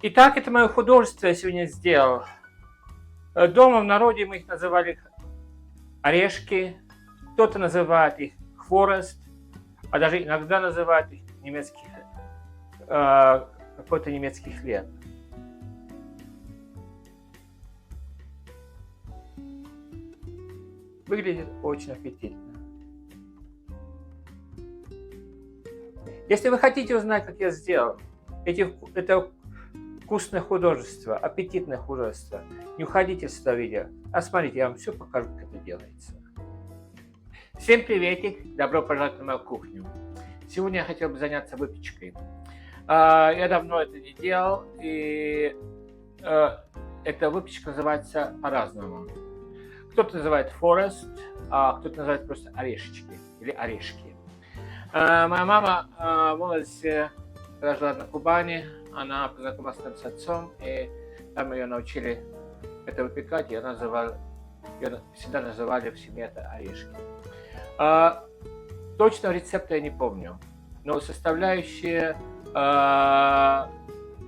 Итак, это мое художество я сегодня сделал. Дома в народе мы их называли орешки, кто-то называет их хворост, а даже иногда называют их какой-то немецкий хлеб. Выглядит очень аппетитно. Если вы хотите узнать, как я сделал, это вкусное художество, аппетитное художество, не уходите с этого видео, а смотрите, я вам все покажу, как это делается. Всем приветик, добро пожаловать на мою кухню. Сегодня я хотел бы заняться выпечкой. Я давно это не делал, и эта выпечка называется по-разному. Кто-то называет форест, а кто-то называет просто орешечки или орешки. Моя мама в молодости, когда жила на Кубани, она познакомилась с отцом, и там ее научили это выпекать, и ее всегда называли в семье это орешки. Точного рецепта я не помню, но составляющие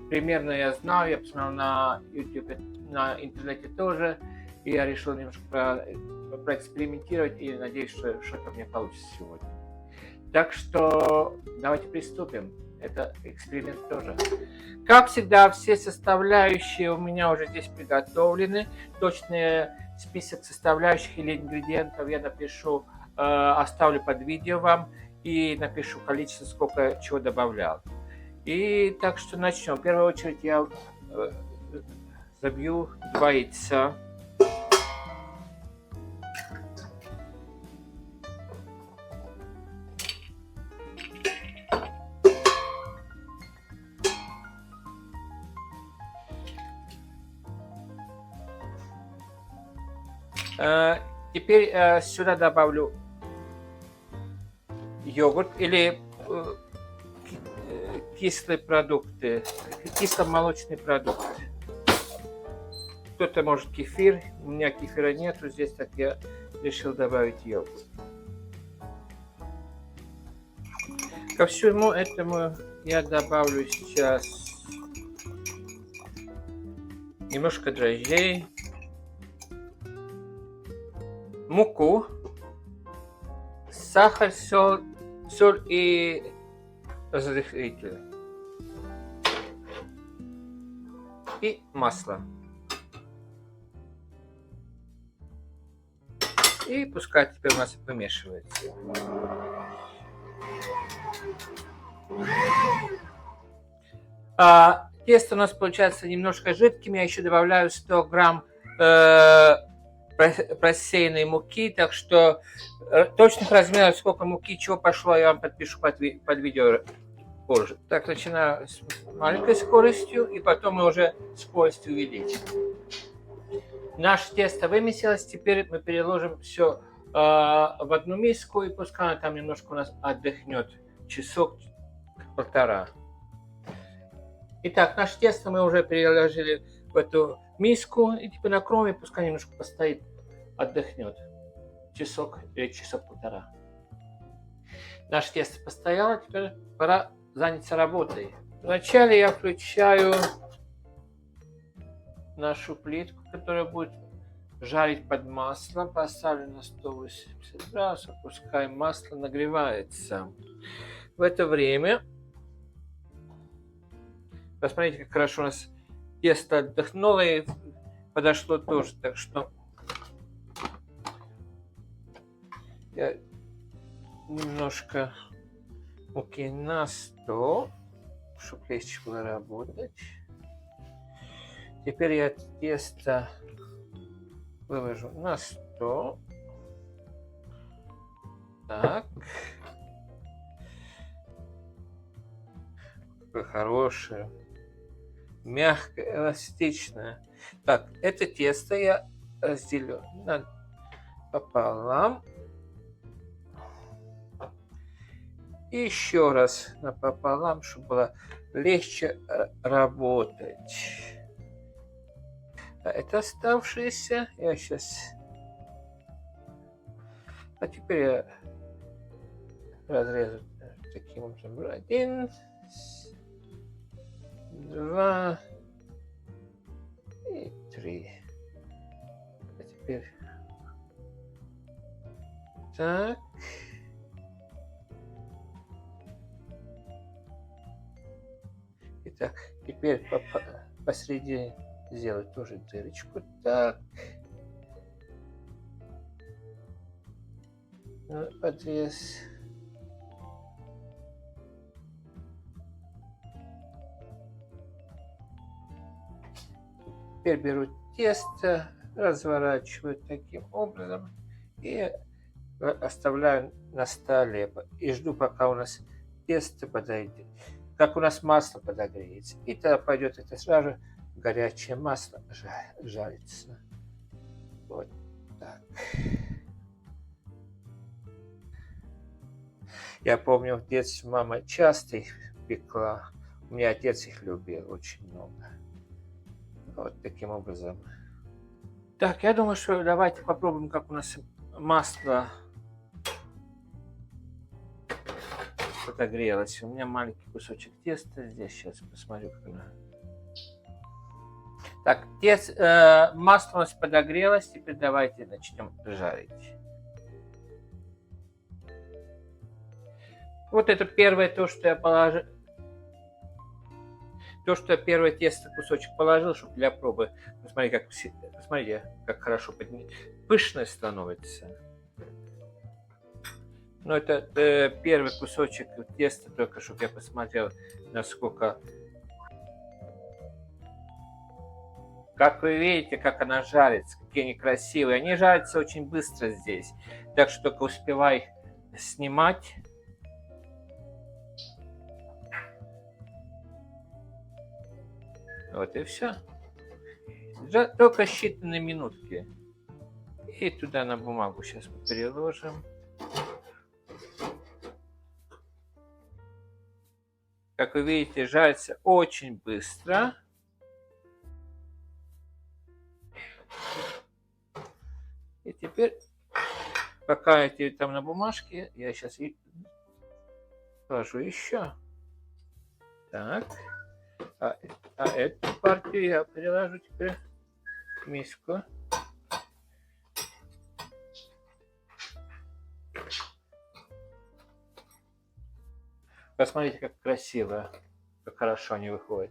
примерно я знаю, я посмотрел на YouTube, на интернете тоже, и я решил немножко проэкспериментировать и надеюсь, что что-то у меня получится сегодня. Так что давайте приступим. Это эксперимент тоже. Как всегда, все составляющие у меня уже здесь приготовлены. Точный список составляющих или ингредиентов я напишу, оставлю под видео вам и напишу количество, сколько чего добавлял. И так что начнем. В первую очередь я забью 2 яйца. Теперь сюда добавлю йогурт или кислые продукты, кисломолочные продукты. Кто-то может кефир, у меня кефира нету здесь, так я решил добавить йогурт. Ко всему этому я добавлю сейчас немножко дрожжей, муку, сахар, соль и разрыхлитель. И масло. И пускай теперь у нас вымешивается. Тесто у нас получается немножко жидким. Я еще добавляю 100 грамм просеянной муки, так что точных размеров, сколько муки, чего пошло, я вам подпишу под видео позже. Так, начинаю с маленькой скоростью, и потом мы уже скоростью увеличим. Наше тесто вымесилось, теперь мы переложим все в одну миску, и пускай она там немножко у нас отдохнет, часок-полтора. Итак, наше тесто мы уже переложили в эту миску, и теперь накроем, пускай немножко постоит, отдохнет. Часок или часок-полтора. Наше тесто постояло, теперь пора заняться работой. Вначале я включаю нашу плитку, которая будет жарить под маслом. Поставлю на 180 градусов, пускай масло нагревается. В это время посмотрите, как хорошо у нас тесто отдохнуло и подошло тоже. Так что я немножко муки на 100, чтобы легче было работать. Теперь я тесто выложу на 100. Так. Какое хорошее. Мягкое, эластичное. Так, это тесто я разделю пополам. И еще раз напополам, чтобы было легче работать. Это оставшееся. Я сейчас... А теперь я разрежу таким образом. 1, 2, Так. Итак, теперь посреди сделать тоже дырочку. Так. Подрез. Теперь беру тесто, разворачиваю таким образом и оставляю на столе. И жду, пока у нас тесто подойдет, как у нас масло подогреется. И тогда пойдет это сразу горячее масло жарится. Вот так. Я помню, в детстве мама часто их пекла. У меня отец их любил очень много. Вот таким образом. Так, я думаю, что давайте попробуем, как у нас масло подогрелось. У меня маленький кусочек теста здесь. Сейчас посмотрю, как оно. Так, масло у нас подогрелось. Теперь давайте начнем жарить. Вот это первое, то, что я положил. То, что я первое тесто кусочек положил, чтобы для пробы. Посмотрите, как хорошо пышное становится. Но это первый кусочек теста, только чтобы я посмотрел, насколько... Как вы видите, как она жарится, какие они красивые. Они жарятся очень быстро здесь. Так что только успевай их снимать. Вот и все. Только считанные минутки. И туда на бумагу сейчас мы переложим. Как вы видите, жарится очень быстро. И теперь, пока эти там на бумажке, я сейчас и положу еще. Так. А эту партию я переложу теперь в миску. Посмотрите, как красиво, как хорошо они выходят.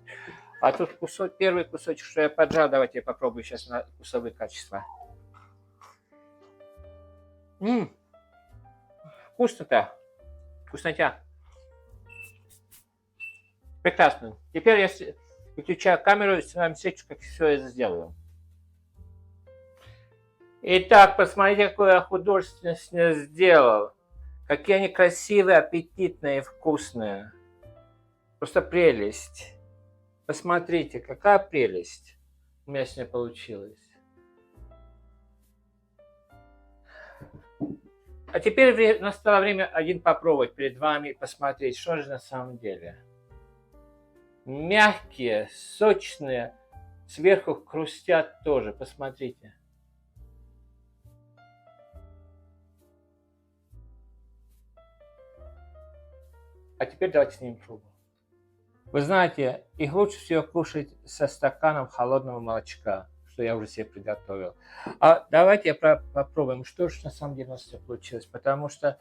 А тут первый кусочек, что я поджал, давайте я попробую сейчас на вкусовые качества. Вкусно-то. Вкуснотя. Прекрасно. Теперь я выключаю камеру и с вами встречу, как все это сделаю. Итак, посмотрите, какое я художественно сделал. Какие они красивые, аппетитные и вкусные. Просто прелесть. Посмотрите, какая прелесть у меня сегодня получилась. А теперь настало время один попробовать перед вами, посмотреть, что же на самом деле. Мягкие, сочные, сверху хрустят тоже, посмотрите. А теперь давайте снимем пробу. Вы знаете, их лучше всего кушать со стаканом холодного молочка, что я уже себе приготовил. А давайте попробуем, что же на самом деле у нас все получилось. Потому что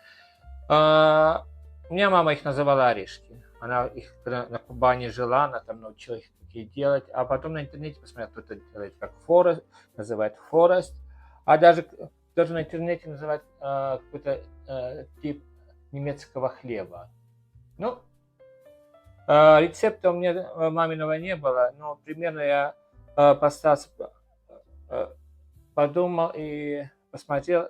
у меня мама их называла орешки. Она их на Кубани жила, она там научила их такие делать. А потом на интернете посмотрела, кто-то делает как форест, называет форест. А даже на интернете называют какой-то тип немецкого хлеба. Ну, рецепта у меня маминого не было, но примерно я постарался, подумал и посмотрел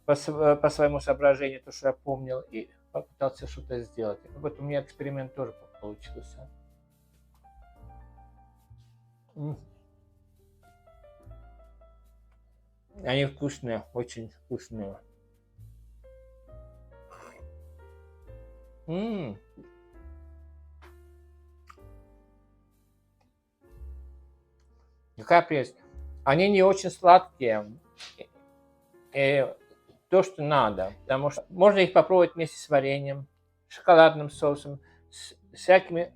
по своему соображению, то, что я помнил, и попытался что-то сделать. Вот у меня эксперимент тоже получился. Они вкусные, очень вкусные. Какая прелесть. Они не очень сладкие. То, что надо. Потому что можно их попробовать вместе с вареньем, шоколадным соусом, с всякими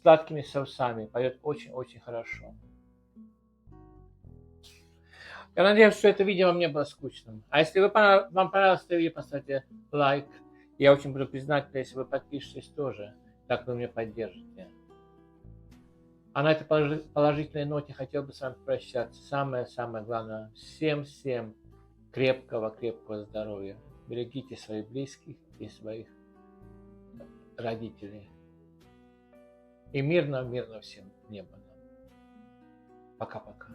сладкими соусами. Пойдет очень-очень хорошо. Я надеюсь, что это видео вам не было скучным. А если вам понравилось это видео, поставьте лайк. Я очень буду признателен, если вы подпишетесь тоже. Так вы меня поддержите. А на этой положительной ноте хотел бы с вами прощаться. Самое главное, всем крепкого здоровья. Берегите своих близких и своих родителей. И мирно всем неба. Пока-пока.